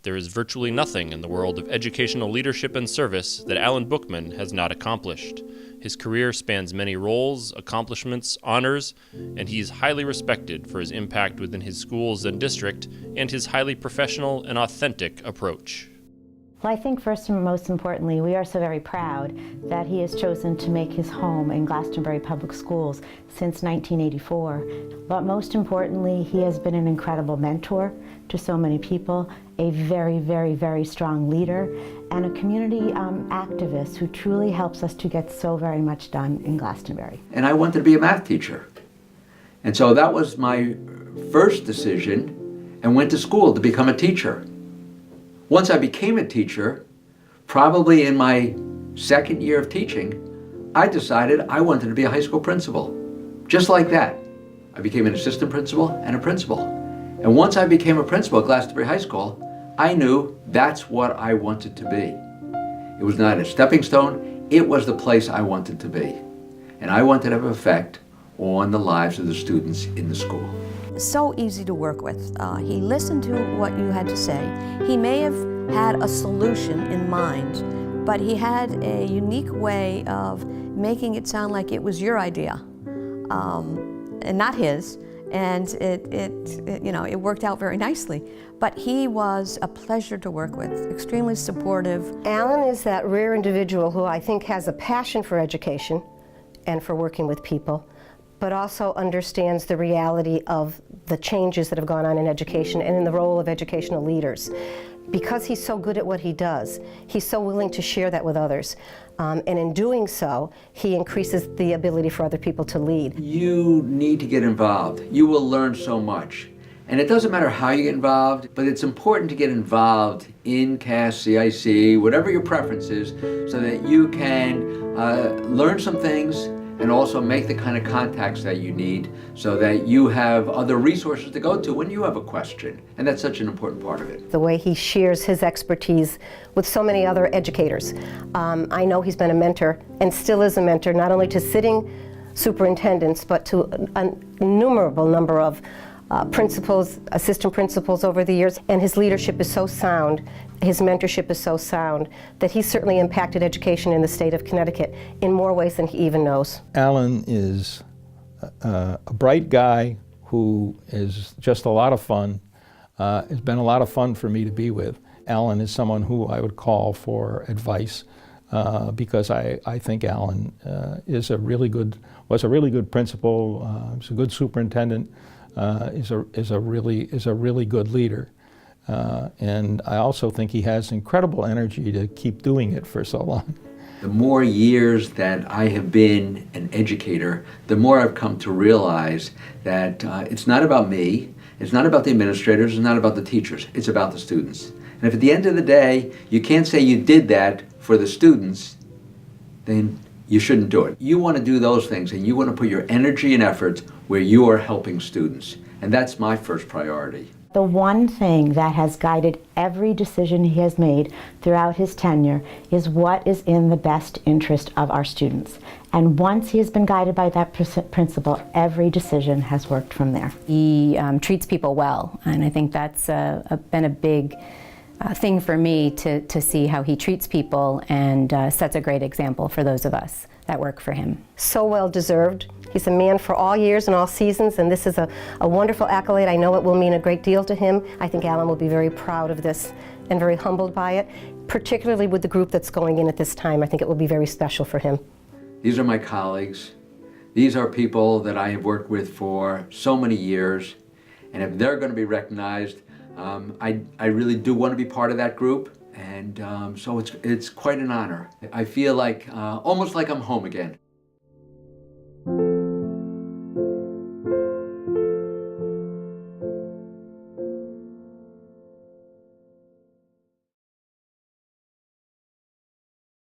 There is virtually nothing in the world of educational leadership and service that Alan Bookman has not accomplished. His career spans many roles, accomplishments, honors, and he is highly respected for his impact within his schools and district and his highly professional and authentic approach. Well, I think first and most importantly, we are so very proud that he has chosen to make his home in Glastonbury Public Schools since 1984. But most importantly, he has been an incredible mentor to so many people, a very, very, very strong leader, and a community activist who truly helps us to get so very much done in Glastonbury. And I wanted to be a math teacher. And so that was my first decision, and went to school to become a teacher. Once I became a teacher, probably in my second year of teaching, I decided I wanted to be a high school principal. Just like that. I became an assistant principal and a principal. And once I became a principal at Glastonbury High School, I knew that's what I wanted to be. It was not a stepping stone, it was the place I wanted to be. And I wanted to have an effect on the lives of the students in the school. So easy to work with. He listened to what you had to say. He may have had a solution in mind, but he had a unique way of making it sound like it was your idea, and not his. And it worked out very nicely. But he was a pleasure to work with, extremely supportive. Alan is that rare individual who I think has a passion for education and for working with people, but also understands the reality of the changes that have gone on in education and in the role of educational leaders. Because he's so good at what he does, he's so willing to share that with others. And in doing so, he increases the ability for other people to lead. You need to get involved. You will learn so much. And it doesn't matter how you get involved, but it's important to get involved in CAS-CIAC, whatever your preference is, so that you can learn some things and also make the kind of contacts that you need so that you have other resources to go to when you have a question. And that's such an important part of it. The way he shares his expertise with so many other educators. I know he's been a mentor and still is a mentor, not only to sitting superintendents, but to an innumerable number of principals, assistant principals over the years. And his leadership is so sound, his mentorship is so sound, that he's certainly impacted education in the state of Connecticut in more ways than he even knows. Alan is a bright guy who is just a lot of fun. It's been a lot of fun for me to be with. Alan is someone who I would call for advice because I think Alan was a really good principal, is a good superintendent, is a really good leader. And I also think he has incredible energy to keep doing it for so long. The more years that I have been an educator, the more I've come to realize that it's not about me, it's not about the administrators, it's not about the teachers, it's about the students. And if at the end of the day, you can't say you did that for the students, then you shouldn't do it. You want to do those things, and you want to put your energy and efforts where you are helping students. And that's my first priority. The one thing that has guided every decision he has made throughout his tenure is what is in the best interest of our students. And once he has been guided by that principle, every decision has worked from there. He treats people well, and I think that's been a big thing for me to see how he treats people and sets a great example for those of us that work for him. So well deserved. He's a man for all years and all seasons, and this is a wonderful accolade. I know it will mean a great deal to him. I think Alan will be very proud of this and very humbled by it, particularly with the group that's going in at this time. I think it will be very special for him. These are my colleagues. These are people that I have worked with for so many years, and if they're going to be recognized, I really do want to be part of that group, and so it's quite an honor. I feel like almost like I'm home again.